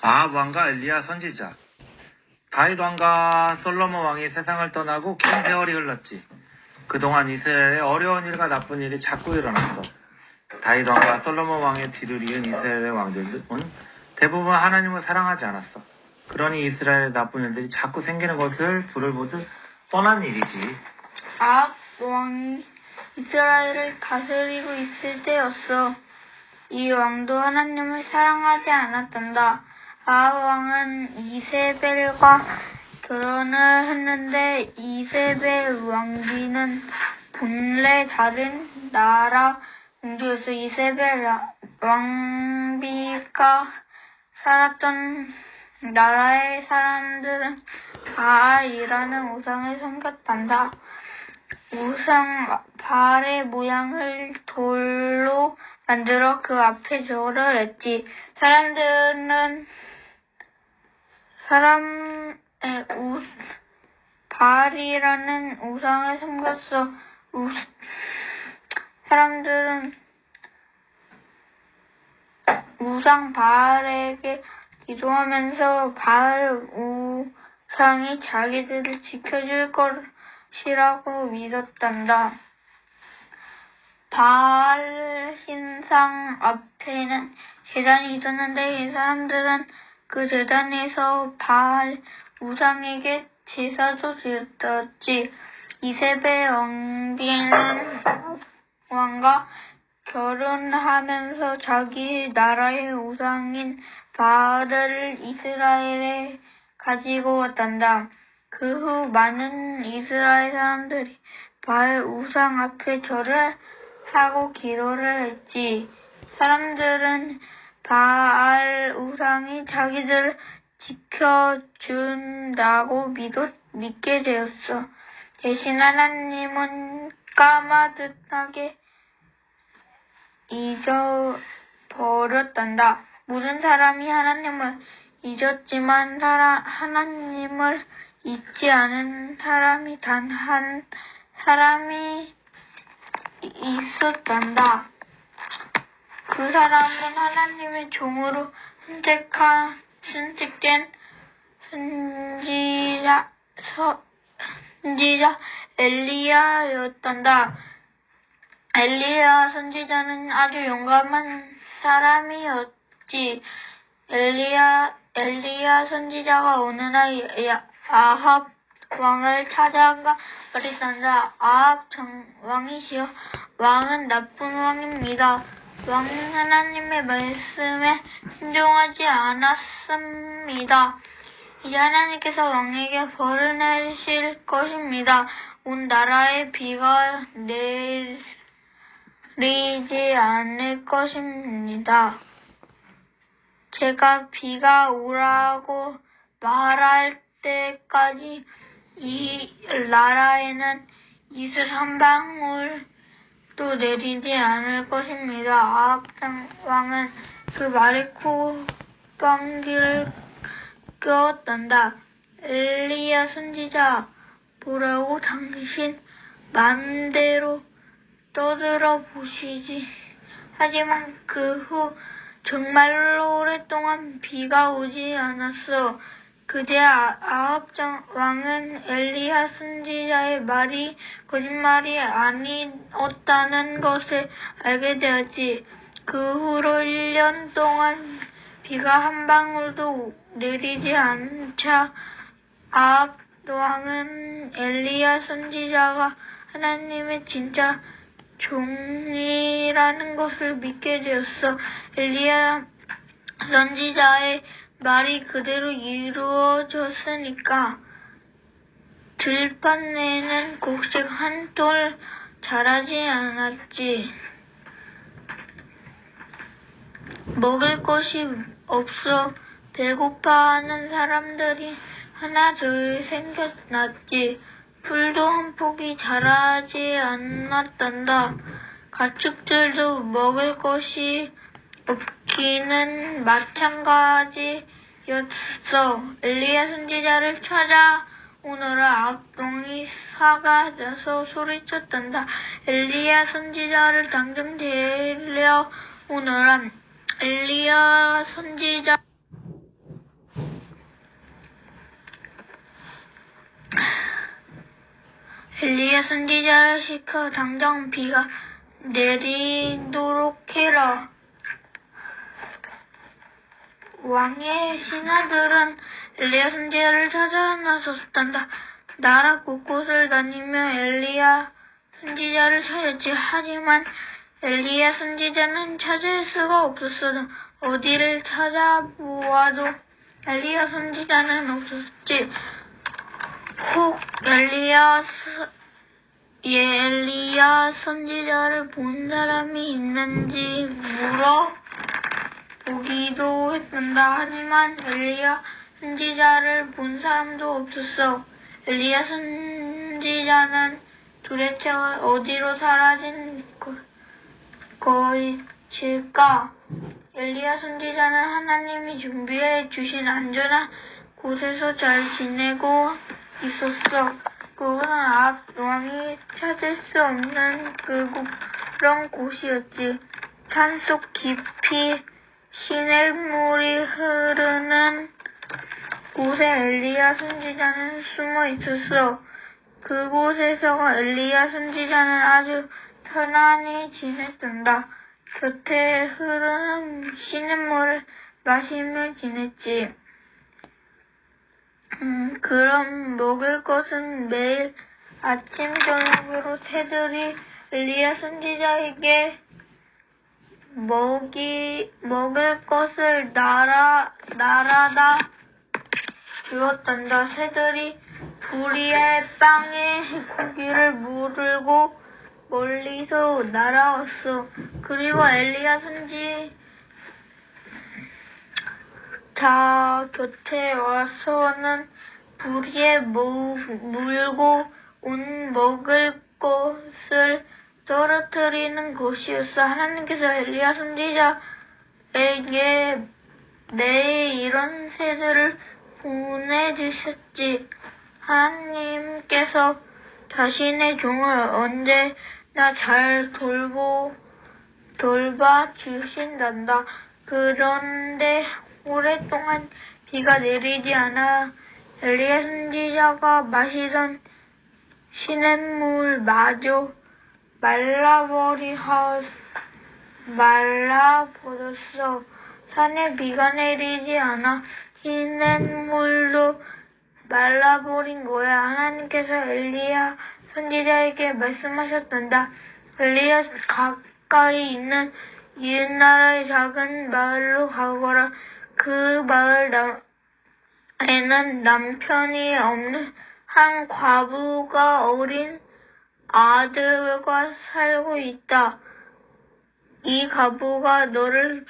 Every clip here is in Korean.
아합 왕과 엘리야 선지자. 다윗 왕과 솔로몬 왕이 세상을 떠나고 긴 세월이 흘렀지. 그동안 이스라엘에 어려운 일과 나쁜 일이 자꾸 일어났어. 다윗 왕과 솔로몬 왕의 뒤를 이은 이스라엘의 왕들은 대부분 하나님을 사랑하지 않았어. 그러니 이스라엘의 나쁜 일들이 자꾸 생기는 것을 불을 보듯 뻔한 일이지. 아합 왕이 이스라엘을 다스리고 있을 때였어. 이 왕도 하나님을 사랑하지 않았단다. 아합 왕은 이세벨과 결혼을 했는데 이세벨 왕비는 본래 다른 나라 공주였어. 이세벨 왕비가 살았던 나라의 사람들은 바알이라는 우상을 섬겼단다. 우상 바알의 모양을 돌로 만들어 그 앞에 절을 했지. 사람들은 바알이라는 우상을 섬겼어. 사람들은 우상 바알에게 기도하면서 바알 우상이 자기들을 지켜줄 것이라고 믿었단다. 바알 신상 앞에는 제단이 있었는데 이 사람들은 그 제단에서 바알 우상에게 제사도 드렸지. 이세벨 왕비는 왕과 결혼하면서 자기 나라의 우상인 바알을 이스라엘에 가지고 왔단다. 그 후 많은 이스라엘 사람들이 바알 우상 앞에 절을 하고 기도를 했지. 사람들은 바알 우상이 자기들을 지켜준다고 믿게 되었어. 대신 하나님은 까마득하게 잊어버렸단다. 모든 사람이 하나님을 잊었지만 하나님을 잊지 않은 사람이 단 한 사람이 있었단다. 그 사람은 하나님의 종으로 선택된 선지자 엘리야였단다. 엘리야 선지자는 아주 용감한 사람이었지. 엘리야 선지자가 어느 날 아합 왕을 찾아가 말했단다. 아합 왕이시여, 왕은 나쁜 왕입니다. 왕은 하나님의 말씀에 순종하지 않았습니다. 이제 하나님께서 왕에게 벌을 내리실 것입니다. 온 나라에 비가 내리지 않을 것입니다. 제가 비가 오라고 말할 때까지 이 나라에는 이슬 한 방울도 내리지 않을 것입니다. 아합 왕은 그 말에 콧방귀를 뀌었단다. 엘리야 선지자, 보라고 당신 마음대로 떠들어 보시지. 하지만 그 후 정말로 오랫동안 비가 오지 않았어. 그제 아합 왕은 엘리야 선지자의 말이 거짓말이 아니었다는 것을 알게 되었지. 그 후로 1년 동안 비가 한 방울도 내리지 않자 아합 왕은 엘리야 선지자가 하나님의 진짜 종이라는 것을 믿게 되었어. 엘리야 선지자의 말이 그대로 이루어졌으니까 들판에는 곡식 한 돌 자라지 않았지. 먹을 것이 없어 배고파하는 사람들이 하나 둘 생겨났지. 풀도 한 폭이 자라지 않았단다. 가축들도 먹을 것이 없기는 마찬가지였어. 엘리야 선지자를 찾아오느라 앞동이 화가 나서 소리쳤단다. 엘리야 선지자를 당장 데려오느라 엘리야 선지자 엘리야 선지자를 시켜 당장 비가 내리도록 해라. 왕의 신하들은 엘리야 선지자를 찾아 나섰단다. 나라 곳곳을 다니며 엘리야 선지자를 찾았지. 하지만 엘리야 선지자는 찾을 수가 없었어. 어디를 찾아보아도 엘리야 선지자는 없었지. 혹 엘리야 선지자를 본 사람이 있는지 물어보기도 했단다. 하지만 엘리야 선지자를 본 사람도 없었어. 엘리야 선지자는 도대체 어디로 사라진 것일까? 엘리야 선지자는 하나님이 준비해 주신 안전한 곳에서 잘 지내고 있었어. 그곳은 왕이 찾을 수 없는 그런 곳이었지. 산속 깊이 시냇물이 흐르는 곳에 엘리야 선지자는 숨어 있었어. 그곳에서 엘리야 선지자는 아주 편안히 지냈단다. 곁에 흐르는 시냇물을 마시며 지냈지. 그럼 먹을 것은 매일 아침 저녁으로 새들이 엘리야 선지자에게 먹을 것을 날아다 주었단다. 새들이 부리의 빵에 고기를 물고 멀리서 날아왔어. 그리고 엘리야 선지자 곁에 와서는 부리에 물고 온 먹을 것을 떨어뜨리는 것이었어. 하나님께서 엘리야 선지자에게 매일 이런 새들을 보내주셨지. 하나님께서 자신의 종을 언제나 잘 돌봐 주신단다. 그런데 오랫동안 비가 내리지 않아 엘리야 선지자가 마시던 시냇물마저 말라버렸어. 산에 비가 내리지 않아 시냇물도 말라버린 거야. 하나님께서 엘리야 선지자에게 말씀하셨단다. 엘리야 가까이 있는 이웃나라의 작은 마을로 가거라. 그 마을에는 남편이 없는 한 과부가 어린 아들과 살고 있다. 이 과부가 너를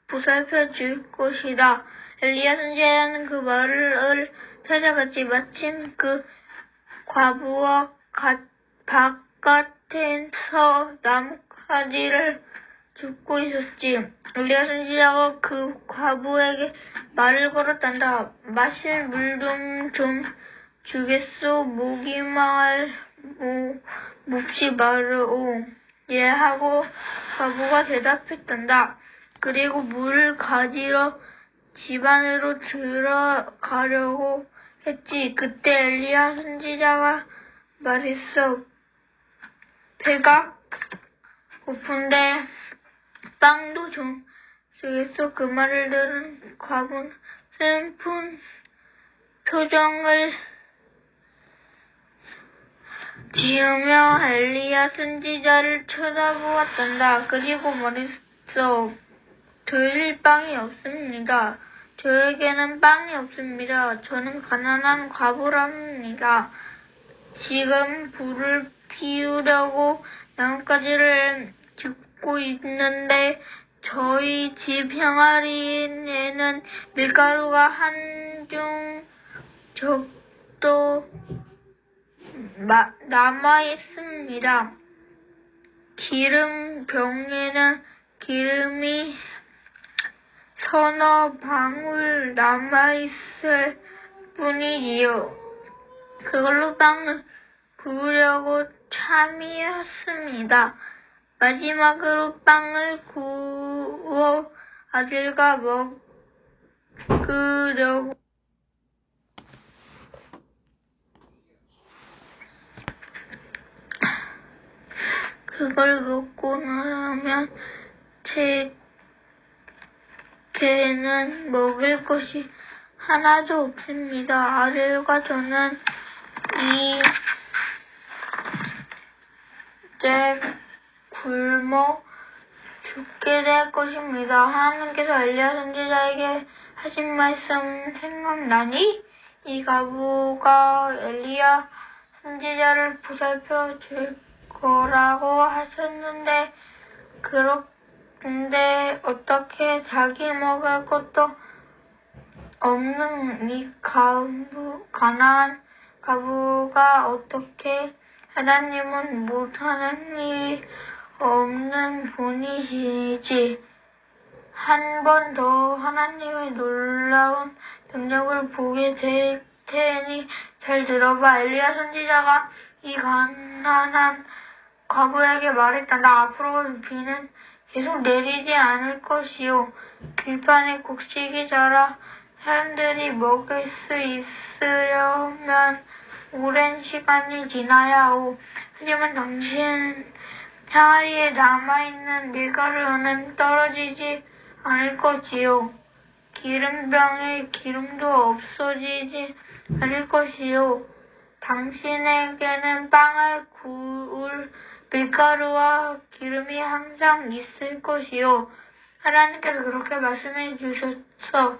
보살펴 줄 것이다. 엘리야 선지자는 그 마을을 찾아갔지. 마침 그 과부와 바깥에서 나뭇가지를 줍고 있었지. 엘리야 선지자가 그 과부에게 말을 걸었단다. 마실 물 좀 주겠소. 몹시 마르오. 예 하고 과부가 대답했단다. 그리고 물을 가지러 집 안으로 들어가려고 했지. 그때 엘리야 선지자가 말했어. 배가 고픈데 빵도 좀 주겠소. 그 말을 들은 과부는 슬픈 표정을 지으며 엘리야 선지자를 쳐다보았단다. 그리고 말했어. 드릴 빵이 없습니다. 저에게는 빵이 없습니다. 저는 가난한 과부랍니다. 지금 불을 피우려고 나뭇가지를 줍고 있는데 저희 집 항아리에는 밀가루가 한 줌 정도 남아 있습니다. 기름병에는 기름이 서너 방울 남아있을 뿐이지요. 그걸로 빵을 구우려고 참이었습니다. 마지막으로 빵을 구워 아들과 먹으려고 그걸 먹고 나면 제게는 먹을 것이 하나도 없습니다. 아들과 저는 이제 굶어 죽게 될 것입니다. 하나님께서 엘리야 선지자에게 하신 말씀 생각나니? 이 과부가 엘리야 선지자를 보살펴 줄 거라고 하셨는데, 근데 어떻게 자기 먹을 것도 없는 이 가난한 과부가 어떻게 하나님은 못하는 일 없는 분이시지. 한 번 더 하나님의 놀라운 능력을 보게 될 테니 잘 들어봐. 엘리야 선지자가 이 가난한 과부에게 말했다. 나 앞으로 비는 계속 내리지 않을 것이요. 들판에 곡식이 자라 사람들이 먹을 수 있으려면 오랜 시간이 지나야 하오. 하지만 당신 항아리에 남아있는 밀가루는 떨어지지 않을 것이요. 기름병에 기름도 없어지지 않을 것이요. 당신에게는 빵을 구울 밀가루와 기름이 항상 있을 것이요. 하나님께서 그렇게 말씀해 주셨어.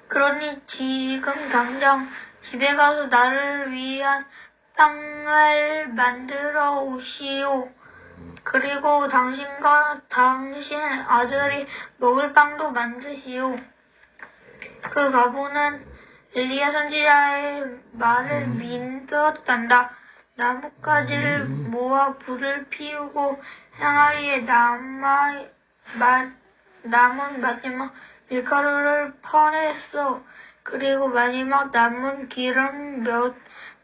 그러니 지금 당장 집에 가서 나를 위한 빵을 만들어 오시오. 그리고 당신과 당신 아들이 먹을 빵도 만드시오. 그 과부는 엘리야 선지자의 말을 믿었단다. 나뭇가지를 모아 불을 피우고 항아리에 남은 마지막 밀가루를 퍼냈어. 그리고 마지막 남은 기름 몇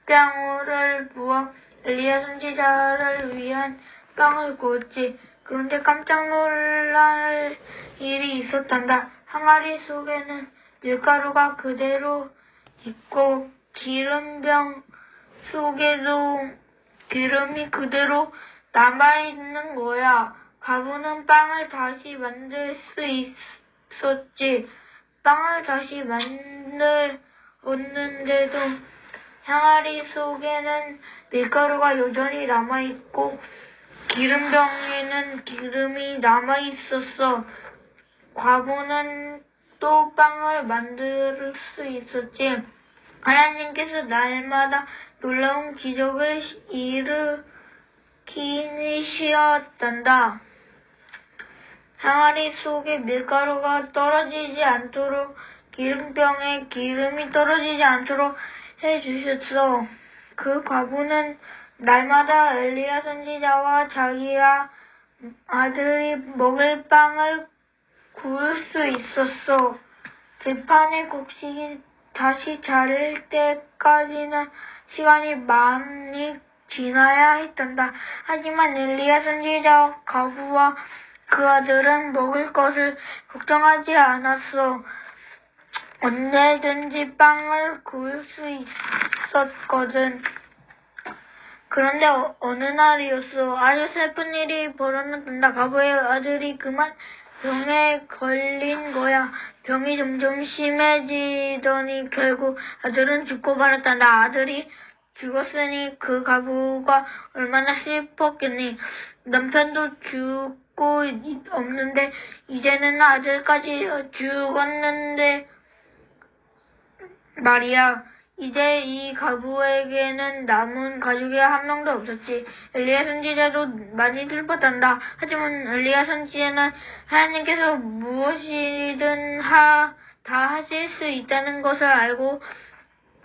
방울을 부어 엘리야 선지자를 위한 빵을 구웠지. 그런데 깜짝 놀랄 일이 있었단다. 항아리 속에는 밀가루가 그대로 있고 기름병 속에도 기름이 그대로 남아있는 거야. 과부는 빵을 다시 만들 수 있었지. 빵을 다시 만들었는데도 항아리 속에는 밀가루가 여전히 남아있고 기름병에는 기름이 남아있었어. 과부는 또 빵을 만들 수 있었지. 하나님께서 날마다 놀라운 기적을 일으키시었단다. 항아리 속에 밀가루가 떨어지지 않도록 기름병에 기름이 떨어지지 않도록 해주셨어. 그 과부는 날마다 엘리야 선지자와 자기 아들이 먹을 빵을 구울 수 있었어. 들판의 곡식이 다시 자랄 때까지는 시간이 많이 지나야 했단다. 하지만 엘리야 선지자와 과부와 그 아들은 먹을 것을 걱정하지 않았어. 언제든지 빵을 구울 수 있었거든. 그런데 어느 날이었어. 아주 슬픈 일이 벌어졌단다. 과부의 아들이 그만 병에 걸린 거야. 병이 점점 심해지더니 결국 아들은 죽고 말았단다. 아들이 죽었으니 그 과부가 얼마나 슬펐겠니. 남편도 죽고 없는데 이제는 아들까지 죽었는데 말이야. 이제 이 과부에게는 남은 가족이 한 명도 없었지. 엘리야 선지자도 많이 슬펐단다. 하지만 엘리야 선지자는 하나님께서 무엇이든 다 하실 수 있다는 것을 알고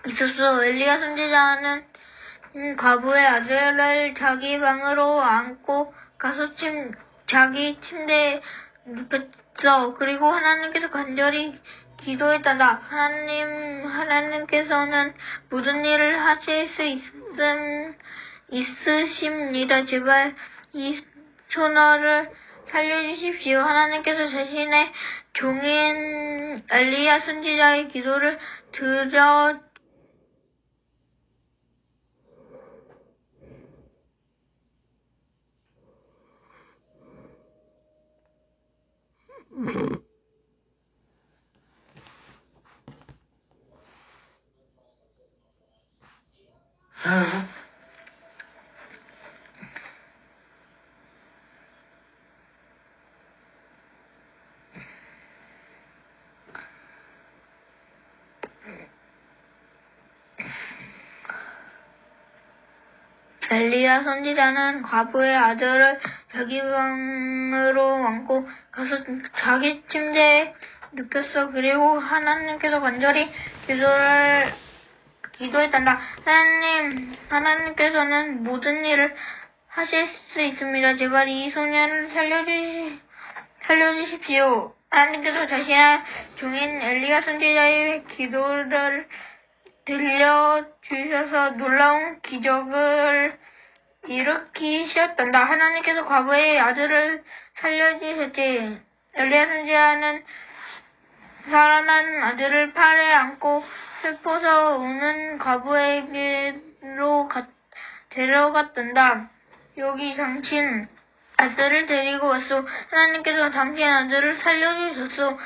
있었어. 엘리야 선지자는 과부의 아들을 자기 방으로 안고 가서 자기 침대에 눕혔어. 그리고 하나님께서 간절히 기도했단다. 하나님께서는 모든 일을 하실 수 있으십니다. 제발 이 소녀를 살려주십시오. 하나님께서 자신의 종인 엘리야 선지자의 기도를 엘리야 선지자는 과부의 아들을 자기 방으로 안고 가서 자기 침대에 눕혔어. 그리고 하나님께서 간절히 기도했단다. 하나님께서는 모든 일을 하실 수 있습니다. 제발 이 소년을 살려주십시오. 하나님께서 자신의 종인 엘리야 선지자의 기도를 들려주셔서 놀라운 기적을 일으키셨단다. 하나님께서 과부의 아들을 살려주셨지. 엘리야 선지자는 살아난 아들을 팔에 안고 슬퍼서 우는 과부에게로 데려갔단다. 여기 당신 아들을 데리고 왔소. 하나님께서 당신 아들을 살려주셨소.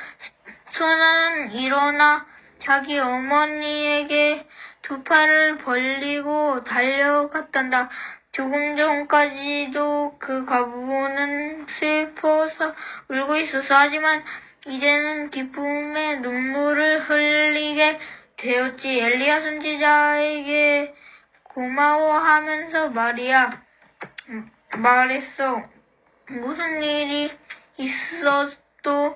소년은 일어나 자기 어머니에게 두 팔을 벌리고 달려갔단다. 조금 전까지도 그 과부는 슬퍼서 울고 있었어. 하지만 이제는 기쁨의 눈물을 흘리게 되었지. 엘리야 선지자에게 고마워하면서 말했어. 무슨 일이 있어도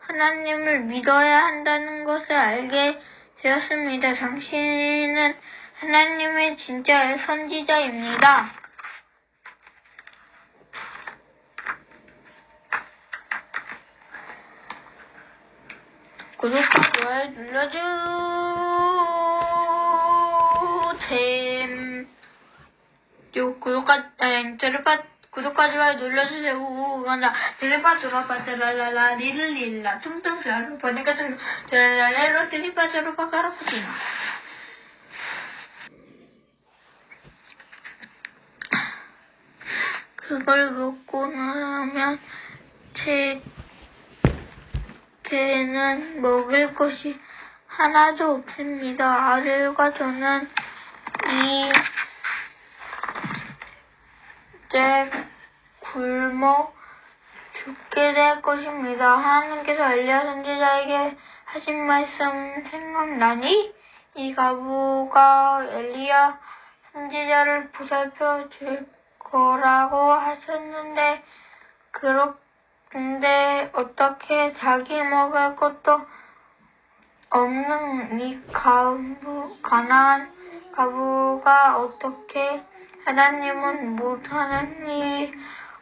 하나님을 믿어야 한다는 것을 알게 되었습니다. 당신은 하나님의 진짜 선지자입니다. 구독과 좋아요 눌러주셈. 구독과 좋아요 눌러주세요. 우우우간다. 드리파 드라파 드랄랄라 리를릴라 퉁퉁 드랄라 보니까 퉁 드랄랄레로 드리파 드라파 까라푸티나. 그걸 먹고 나면 제게는 먹을 것이 하나도 없습니다. 아들과 저는 이제 굶어 죽게 될 것입니다. 하나님께서 엘리야 선지자에게 하신 말씀 생각나니? 이 과부가 엘리야 선지자를 보살펴 줄 거라고 하셨는데, 근데 어떻게 자기 먹을 것도 없는 이 가난한 과부가 어떻게 하나님은 못하는 일이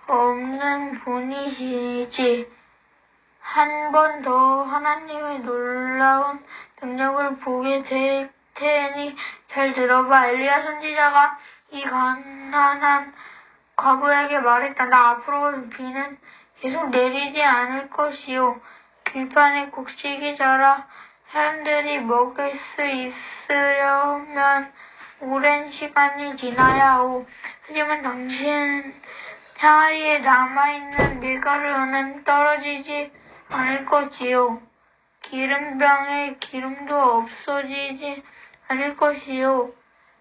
없는 분이시지. 한 번 더 하나님의 놀라운 능력을 보게 될 테니 잘 들어봐. 엘리야 선지자가 이 가난한 과부에게 말했단다. 앞으로 비는 계속 내리지 않을 것이요. 들판에 곡식이 자라 사람들이 먹을 수 있으려면 오랜 시간이 지나야 하오. 하지만 당신 항아리에 남아있는 밀가루는 떨어지지 않을 것이요. 기름병에 기름도 없어지지 않을 것이요.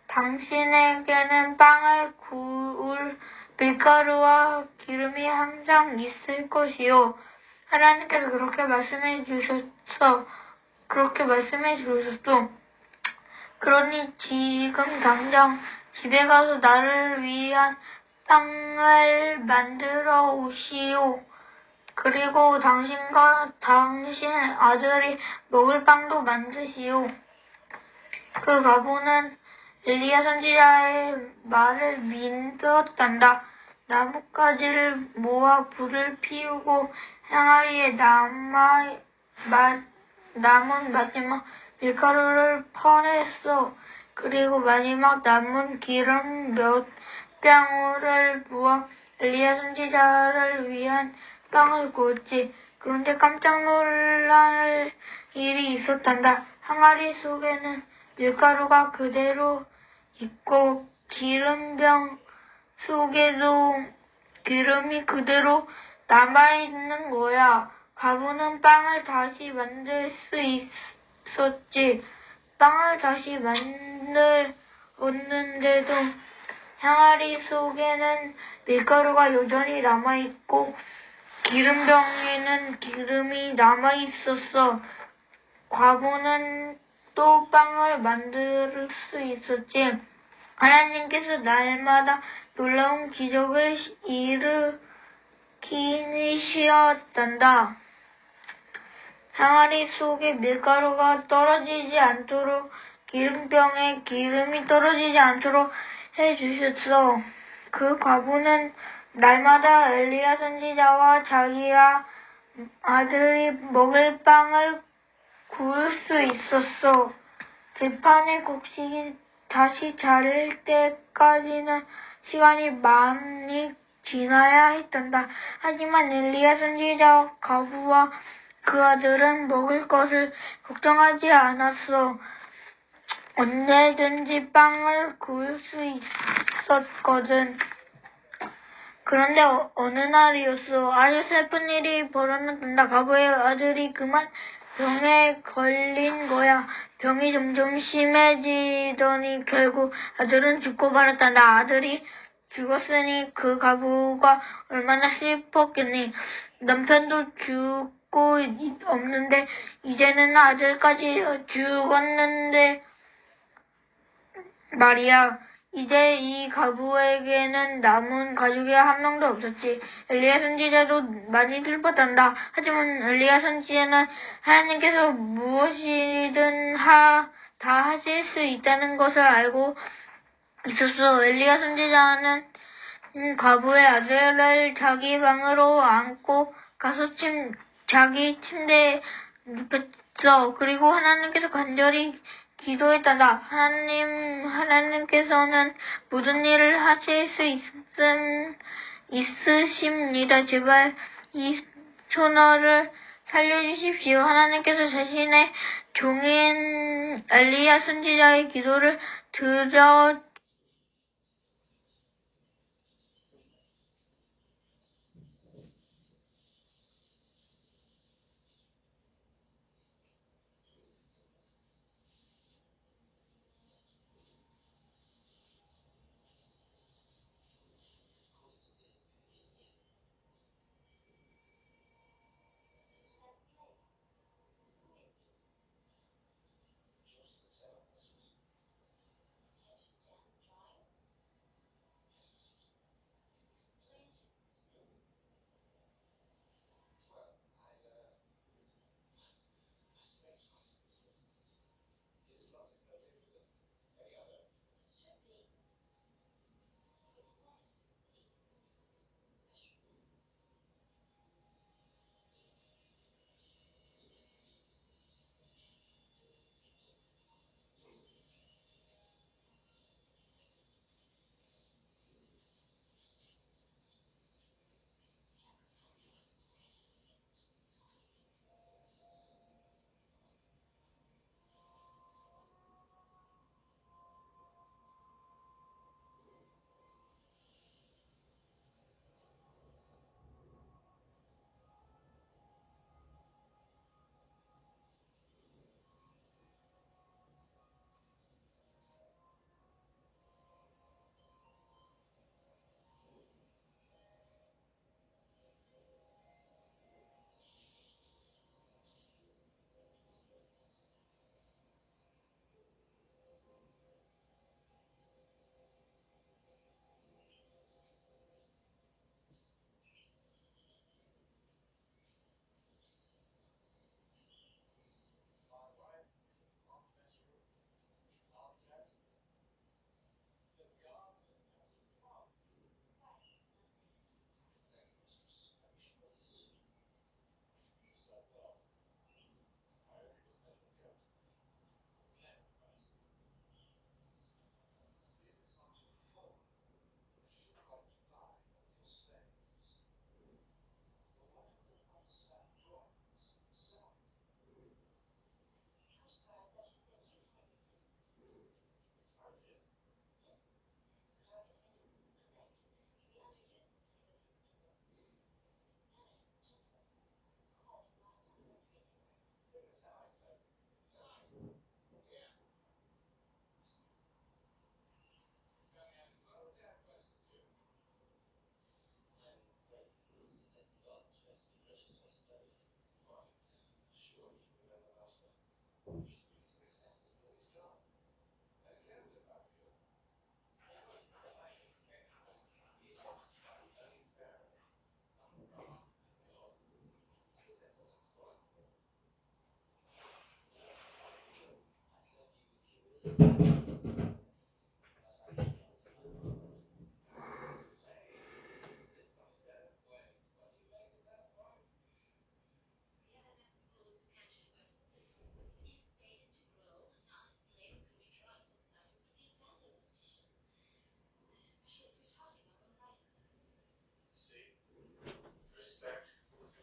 당신에게는 빵을 구울 밀가루와 기름이 항상 있을 것이요. 하나님께서 그렇게 말씀해 주셨어. 그러니 지금 당장 집에 가서 나를 위한 빵을 만들어 오시오. 그리고 당신과 당신 아들이 먹을 빵도 만드시오. 그 과부는 엘리야 선지자의 말을 믿었단다. 나뭇가지를 모아 불을 피우고 항아리에 남은 마지막 밀가루를 퍼냈어. 그리고 마지막 남은 기름 몇 방울을 부어 엘리야 선지자를 위한 빵을 구웠지. 그런데 깜짝 놀랄 일이 있었단다. 항아리 속에는 밀가루가 그대로 있고 기름병 속에도 기름이 그대로 남아있는 거야. 과부는 빵을 다시 만들 수 있었지. 빵을 다시 만들었는데도 항아리 속에는 밀가루가 여전히 남아있고 기름병에는 기름이 남아있었어. 과부는 또 빵을 만들 수 있었지. 하나님께서 날마다 놀라운 기적을 일으키시었단다. 항아리 속에 밀가루가 떨어지지 않도록 기름병에 기름이 떨어지지 않도록 해주셨어. 그 과부는 날마다 엘리야 선지자와 자기와 아들이 먹을 빵을 구울 수 있었어. 들판의 곡식이 다시 자랄 때까지는 시간이 많이 지나야 했단다. 하지만 엘리야 선지자와 과부와 그 아들은 먹을 것을 걱정하지 않았어. 언제든지 빵을 구울 수 있었거든. 그런데 어느 날이었어. 아주 슬픈 일이 벌어졌단다. 과부의 아들이 그만 병에 걸린 거야. 병이 점점 심해지더니 결국 아들은 죽고 말았단다. 아들이 죽었으니 그 과부가 얼마나 슬펐겠니. 남편도 죽고 없는데 이제는 아들까지 죽었는데 말이야. 이제 이 과부에게는 남은 가족이 한 명도 없었지. 엘리야 선지자도 많이 슬펐단다. 하지만 엘리야 선지자는 하나님께서 무엇이든 다 하실 수 있다는 것을 알고 있었어. 엘리야 선지자는 과부의 아들을 자기 방으로 안고 가서 자기 침대에 눕혔어. 그리고 하나님께서 간절히 기도했단다. 하나님께서는 모든 일을 하실 수 있으십니다. 제발 이 소녀를 살려주십시오. 하나님께서 자신의 종인 엘리야 선지자의 기도를 Respect.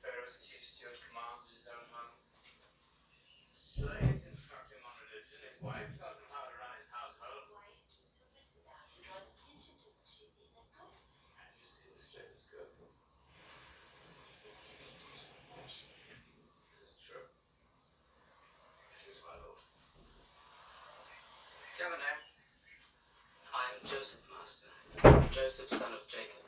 Pharaoh's chief steward commands in his own home. Slaves instruct him on religion. His wife tells him how to run his household. Wife keeps her wits about and draws attention to what she sees as good. And you see the slave as good. You see what you think she's precious. This is true. It is, my lord. Do you have a name? I am Joseph, master. Joseph, son of Jacob.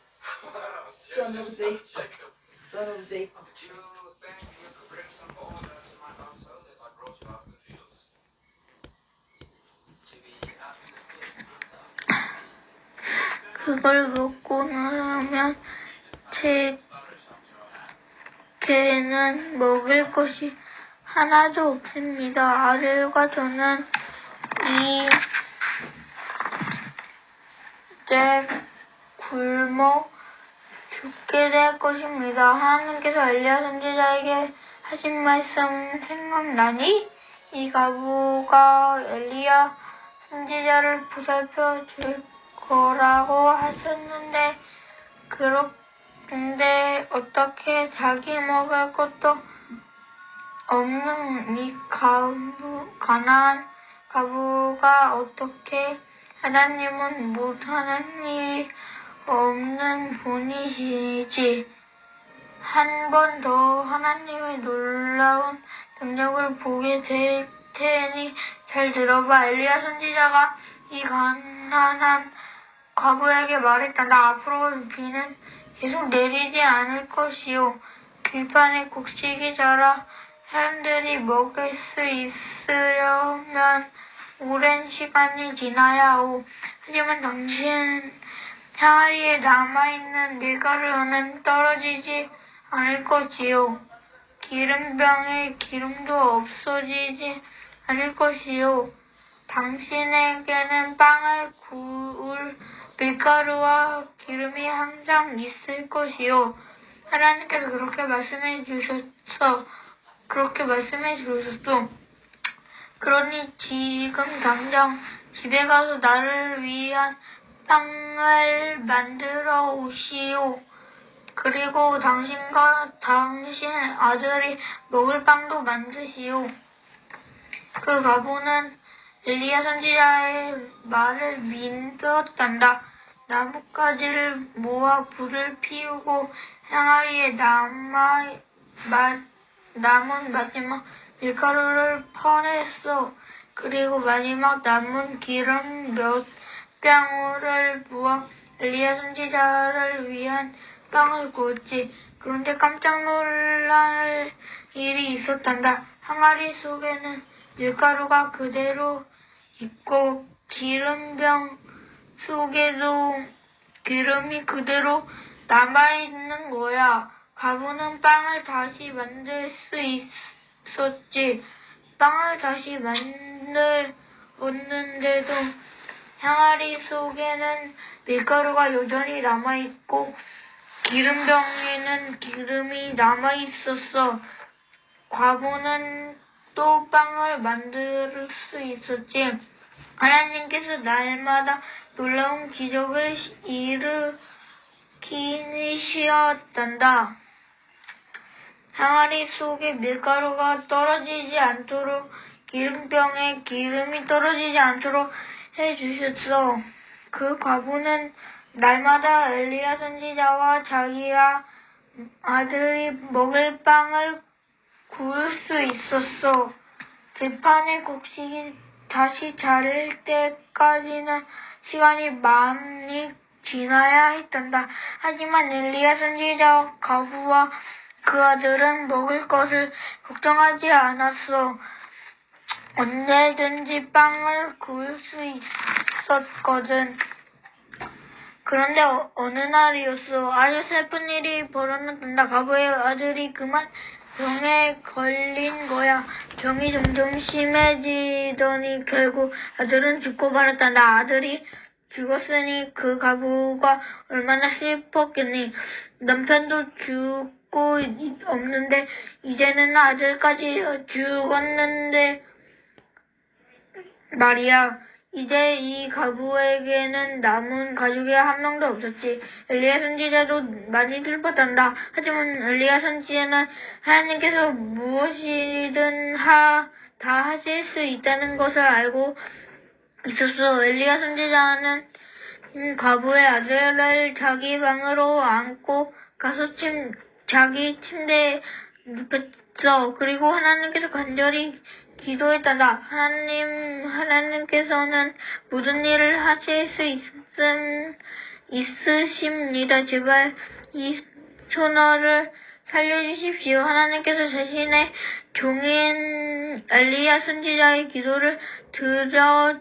Son of Jacob. Son of Jacob. Did you think you could bring some order to my household if I brought you out in the fields? To be out in the fields, master, I can do anything. 그걸 먹고 나면 제게는 먹을 것이 하나도 없습니다. 아들과 저는 이제 굶어 죽게 될 것입니다. 하나님께서 엘리야 선지자에게 하신 말씀 생각나니? 이 과부가 엘리야 선지자를 보살펴 줄 거라고 하셨는데 근데 어떻게 자기 먹을 것도 없는 이 가난한 과부가 어떻게 하나님은 못하는 일이 없는 분이시지. 한 번 더 하나님의 놀라운 능력을 보게 될 테니 잘 들어봐. 엘리야 선지자가 이 가난한 과부에게 말했다. 나 앞으로 비는 계속 내리지 않을 것이요. 들판에 곡식이 자라 사람들이 먹을 수 있으려면 오랜 시간이 지나야 하오. 하지만 당신 항아리에 남아있는 밀가루는 떨어지지 않을 것이요. 기름병에 기름도 없어지지 않을 것이요. 당신에게는 빵을 구울 밀가루와 기름이 항상 있을 것이요. 하나님께서 그렇게 말씀해 주셨어. 그러니 지금 당장 집에 가서 나를 위한 빵을 만들어 오시오. 그리고 당신과 당신 아들이 먹을 빵도 만드시오. 그 과부는 엘리야 선지자의 말을 믿었단다. 나뭇가지를 모아 불을 피우고 항아리에 남은 마지막 밀가루를 퍼냈어. 그리고 마지막 남은 기름 몇 방울을 부어 엘리야 선지자를 위한 빵을 구웠지. 그런데 깜짝 놀랄 일이 있었단다. 항아리 속에는 밀가루가 그대로 있고 기름병 속에도 기름이 그대로 남아있는 거야. 과부는 빵을 다시 만들 수 있었지. 빵을 다시 만들었는데도 항아리 속에는 밀가루가 여전히 남아있고 기름병에는 기름이 남아있었어. 과부는 또 빵을 만들 수 있었지. 하나님께서 날마다 놀라운 기적을 일으키시었단다. 항아리 속에 밀가루가 떨어지지 않도록 기름병에 기름이 떨어지지 않도록 해주셨어. 그 과부는 날마다 엘리야 선지자와 자기와 아들이 먹을 빵을 구울 수 있었어. 들판의 곡식이 다시 자랄 때까지는 시간이 많이 지나야 했단다. 하지만 엘리야 선지자와 과부와 그 아들은 먹을 것을 걱정하지 않았어. 언제든지 빵을 구울 수 있었거든. 그런데 어느 날이었어. 아주 슬픈 일이 벌어졌단다. 가부의 아들이 그만 병에 걸린 거야. 병이 점점 심해지더니 결국 아들은 죽고 말았단다. 아들이 죽었으니 그 가부가 얼마나 슬펐겠니. 남편도 죽고 없는데 이제는 아들까지 죽었는데 말이야. 이제 이 가부에게는 남은 가족이 한 명도 없었지. 엘리야 선지자도 많이 슬펐단다. 하지만 엘리야 선지자는 하나님께서 무엇이든 다 하실 수 있다는 것을 알고 있었어. 엘리야 선지자는 가부의 아들을 자기 방으로 안고 가서 자기 침대에 눕혔어. 그리고 하나님께서 간절히 기도했단다. 하나님께서는 모든 일을 하실 수 있으십니다. 제발 이 소녀를 살려주십시오. 하나님께서 자신의 종인 엘리야 선지자의 기도를 들어